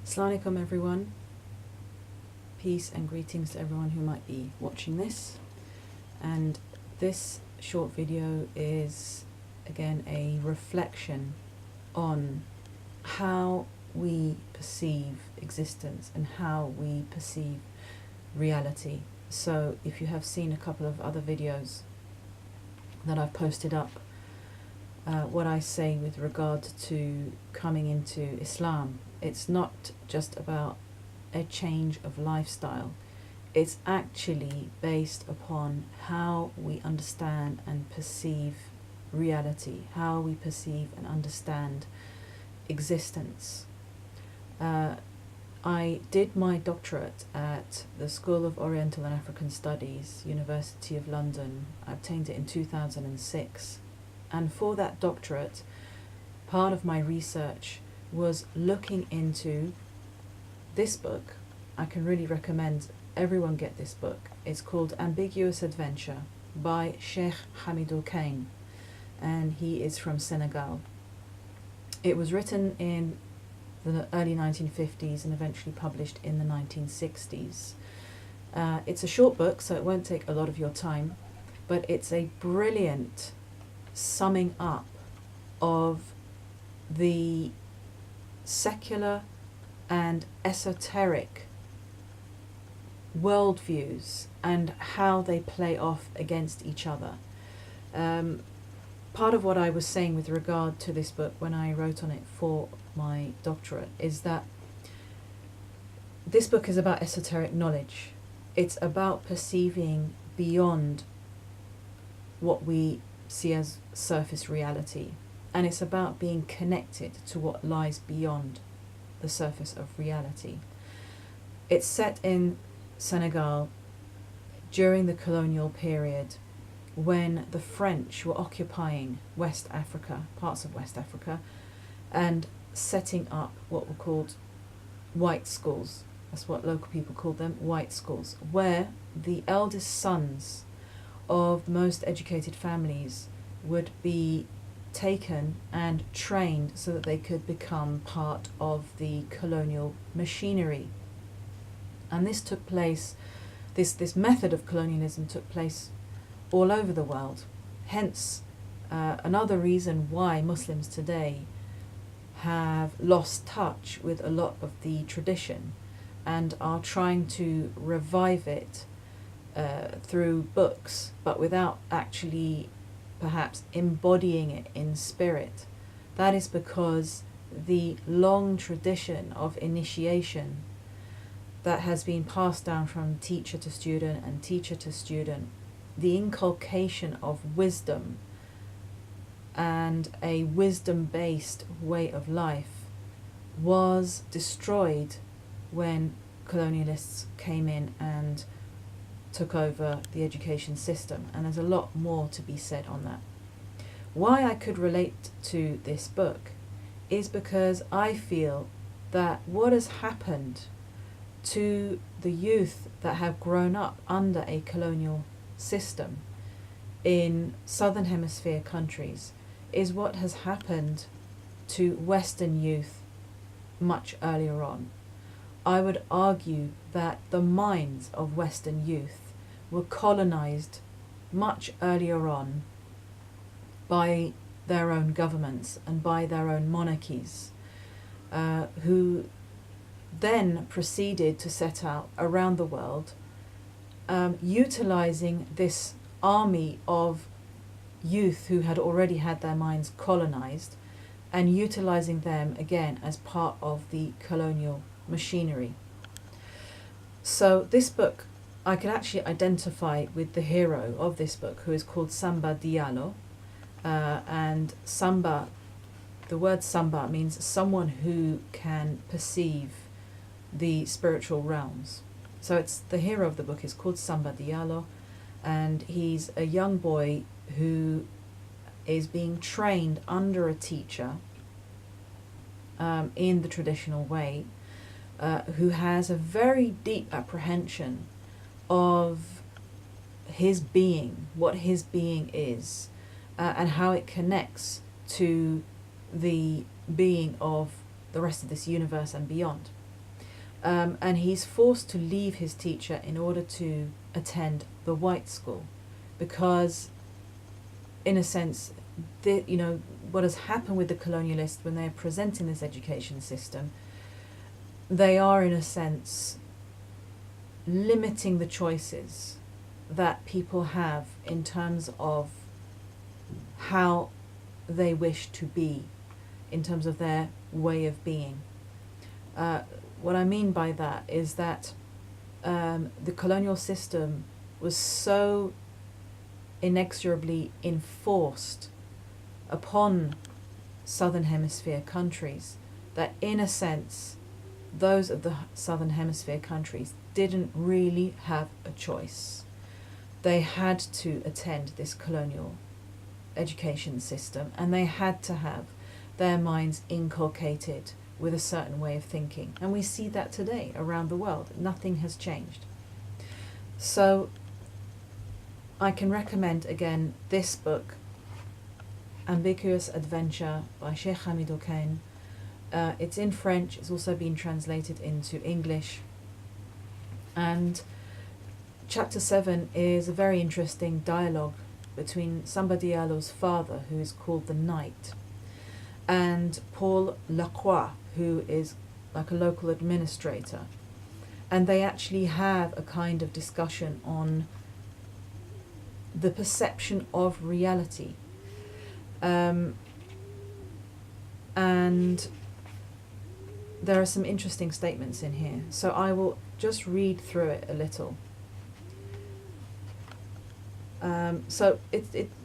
Assalamu alaikum everyone. Peace and greetings to everyone who might be watching this. And this short video is again a reflection on how we perceive existence and how we perceive reality. So if you have seen a couple of other videos that I've posted up, what I say with regard to coming into Islam, it's not just about a change of lifestyle. It's actually based upon how we understand and perceive reality, how we perceive and understand existence. I did my doctorate at the School of Oriental and African Studies, University of London. I obtained it in 2006. And for that doctorate, part of my research was looking into this book. I can really recommend everyone get this book. It's called Ambiguous Adventure by Cheikh Hamidou Kane, and he is from Senegal. It was written in the early 1950s and eventually published in the 1960s. It's a short book, so it won't take a lot of your time, but it's a brilliant summing up of the secular and esoteric worldviews and how they play off against each other. Part of what I was saying with regard to this book when I wrote on it for my doctorate is that this book is about esoteric knowledge. It's about perceiving beyond what we see as surface reality, and it's about being connected to what lies beyond the surface of reality. It's set in Senegal during the colonial period when the French were occupying West Africa, parts of West Africa, and setting up what were called white schools. That's what local people called them, white schools, where the eldest sons of the most educated families would be taken and trained so that they could become part of the colonial machinery. And this took place, this method of colonialism took place all over the world. Hence, another reason why Muslims today have lost touch with a lot of the tradition and are trying to revive it through books, but without actually perhaps embodying it in spirit. That is because the long tradition of initiation that has been passed down from teacher to student and teacher to student, the inculcation of wisdom and a wisdom-based way of life was destroyed when colonialists came in and took over the education system, and there's a lot more to be said on that. Why I could relate to this book is because I feel that what has happened to the youth that have grown up under a colonial system in Southern Hemisphere countries is what has happened to Western youth much earlier on. I would argue that the minds of Western youth were colonized much earlier on by their own governments and by their own monarchies, who then proceeded to set out around the world, utilizing this army of youth who had already had their minds colonized and utilizing them again as part of the colonial machinery. So this book, I can actually identify with the hero of this book, who is called Samba Diallo. And Samba, the word Samba means someone who can perceive the spiritual realms. So it's the hero of the book is called Samba Diallo, and he's a young boy who is being trained under a teacher in the traditional way, who has a very deep apprehension of his being, what his being is, and how it connects to the being of the rest of this universe and beyond. And he's forced to leave his teacher in order to attend the white school, because, in a sense, what has happened with the colonialists when they're presenting this education system, they are, in a sense, limiting the choices that people have in terms of how they wish to be, in terms of their way of being. What I mean by that is that the colonial system was so inexorably enforced upon Southern Hemisphere countries that, in a sense, those of the Southern Hemisphere countries didn't really have a choice. They had to attend this colonial education system, and they had to have their minds inculcated with a certain way of thinking. And we see that today around the world. Nothing has changed. So I can recommend again this book, Ambiguous Adventure by Cheikh Hamidou Kane. It's in French. It's also been translated into English. And chapter 7 is a very interesting dialogue between Samba Diallo's father, who is called the Knight, and Paul Lacroix, who is like a local administrator. And they actually have a kind of discussion on the perception of reality. And there are some interesting statements in here. So I will just read through it a little. So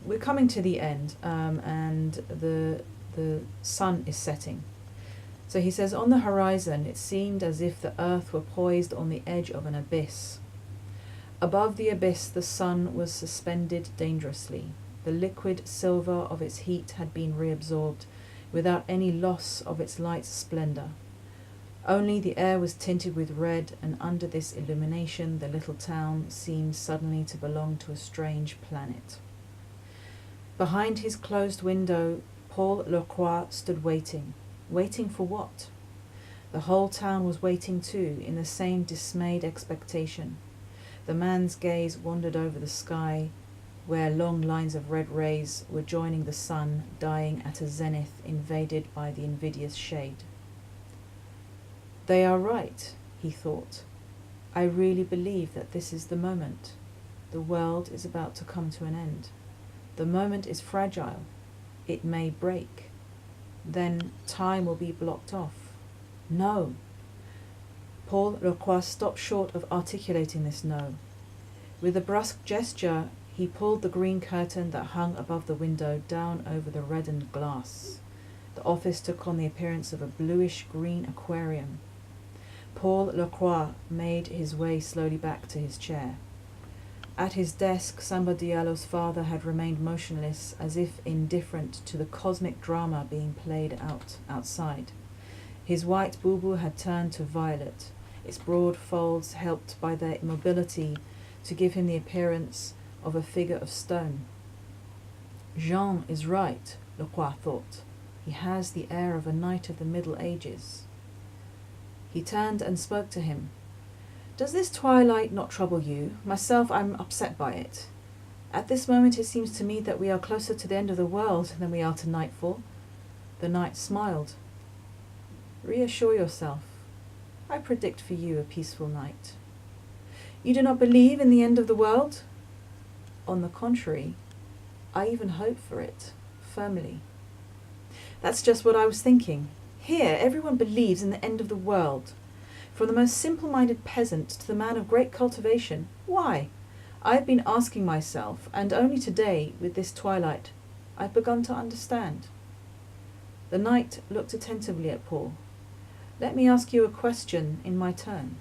we're coming to the end, and the sun is setting. So he says, on the horizon it seemed as if the earth were poised on the edge of an abyss. Above the abyss the sun was suspended dangerously. The liquid silver of its heat had been reabsorbed, without any loss of its light splendour. Only the air was tinted with red, and under this illumination the little town seemed suddenly to belong to a strange planet. Behind his closed window, Paul Lacroix stood waiting. Waiting for what? The whole town was waiting too, in the same dismayed expectation. The man's gaze wandered over the sky, where long lines of red rays were joining the sun, dying at a zenith invaded by the invidious shade. They are right, he thought. I really believe that this is the moment. The world is about to come to an end. The moment is fragile. It may break. Then time will be blocked off. No. Paul Lacroix stopped short of articulating this no. With a brusque gesture, he pulled the green curtain that hung above the window down over the reddened glass. The office took on the appearance of a bluish-green aquarium. Paul Lacroix made his way slowly back to his chair. At his desk, Samba Diallo's father had remained motionless, as if indifferent to the cosmic drama being played outside. His white boubou had turned to violet, its broad folds helped by their immobility to give him the appearance of a figure of stone. Jean is right, Lacroix thought. He has the air of a knight of the Middle Ages. He turned and spoke to him. Does this twilight not trouble you? Myself, I'm upset by it. At this moment it seems to me that we are closer to the end of the world than we are to nightfall. The knight smiled. Reassure yourself. I predict for you a peaceful night. You do not believe in the end of the world? On the contrary, I even hope for it, firmly. That's just what I was thinking. Here, everyone believes in the end of the world. From the most simple-minded peasant to the man of great cultivation. Why? I've been asking myself, and only today, with this twilight, I've begun to understand. The knight looked attentively at Paul. Let me ask you a question in my turn.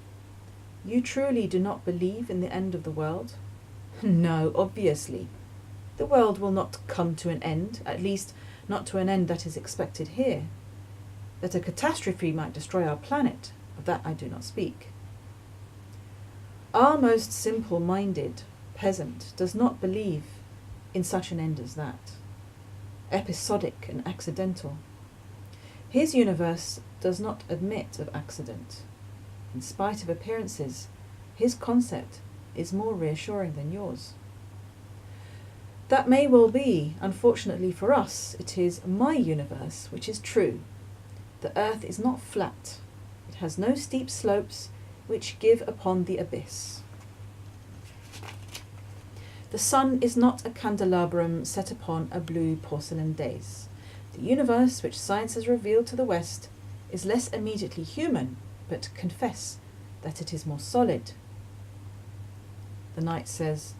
You truly do not believe in the end of the world? No, obviously. The world will not come to an end, at least not to an end that is expected here. That a catastrophe might destroy our planet, of that I do not speak. Our most simple-minded peasant does not believe in such an end as that, episodic and accidental. His universe does not admit of accident. In spite of appearances, his concept is more reassuring than yours. That may well be. Unfortunately for us, it is my universe which is true. The earth is not flat. It has no steep slopes which give upon the abyss. The sun is not a candelabrum set upon a blue porcelain dais. The universe which science has revealed to the West is less immediately human, but confess that it is more solid. The knight says,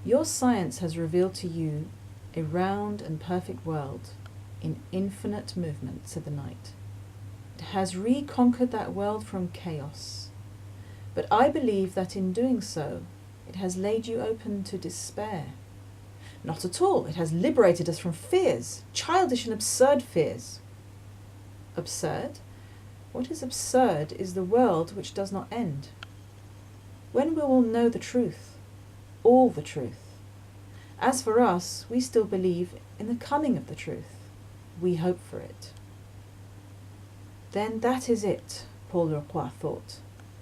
"Your science has revealed to you a round and perfect world in infinite movement," said the knight. "It has reconquered that world from chaos. But I believe that in doing so, it has laid you open to despair." "Not at all. It has liberated us from fears, childish and absurd fears." "Absurd? What is absurd is the world which does not end. When we will know the truth, all the truth. As for us, we still believe in the coming of the truth. We hope for it." Then that is it, Paul Lacroix thought.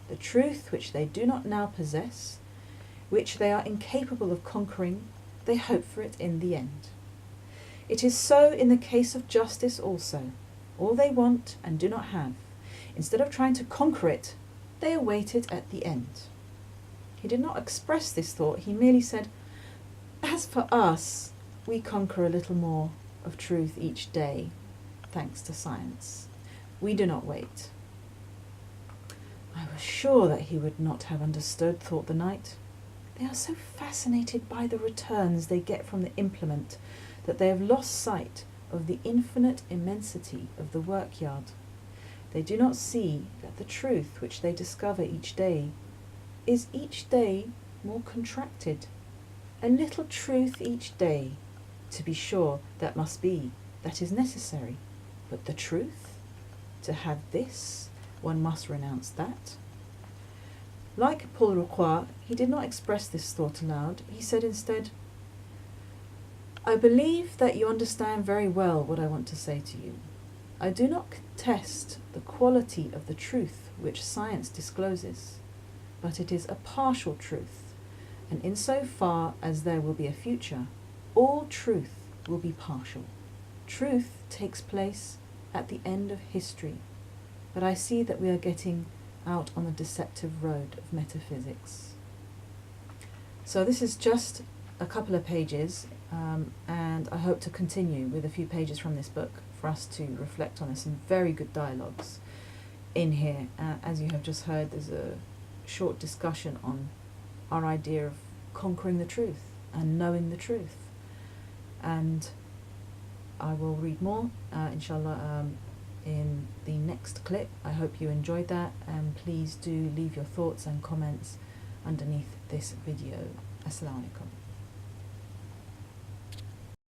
The truth which they do not now possess, which they are incapable of conquering, they hope for it in the end. It is so in the case of justice also. All they want and do not have, instead of trying to conquer it, they await it at the end. He did not express this thought, he merely said, "As for us, we conquer a little more of truth each day, thanks to science. We do not wait." I was sure that he would not have understood, thought the knight. They are so fascinated by the returns they get from the implement that they have lost sight of the infinite immensity of the workyard. They do not see that the truth which they discover each day is each day more contracted. A little truth each day, to be sure, that must be, that is necessary. But the truth? To have this, one must renounce that. Like Paul Lacroix, he did not express this thought aloud. He said instead, "I believe that you understand very well what I want to say to you. I do not contest the quality of the truth which science discloses, but it is a partial truth, and in so far as there will be a future, all truth will be partial. Truth takes place at the end of history, but I see that we are getting out on the deceptive road of metaphysics." So this is just a couple of pages, and I hope to continue with a few pages from this book for us to reflect on. There's some very good dialogues in here. As you have just heard, there's a short discussion on our idea of conquering the truth and knowing the truth. And I will read more, inshallah, in the next clip. I hope you enjoyed that, and please do leave your thoughts and comments underneath this video. Assalamu alaikum.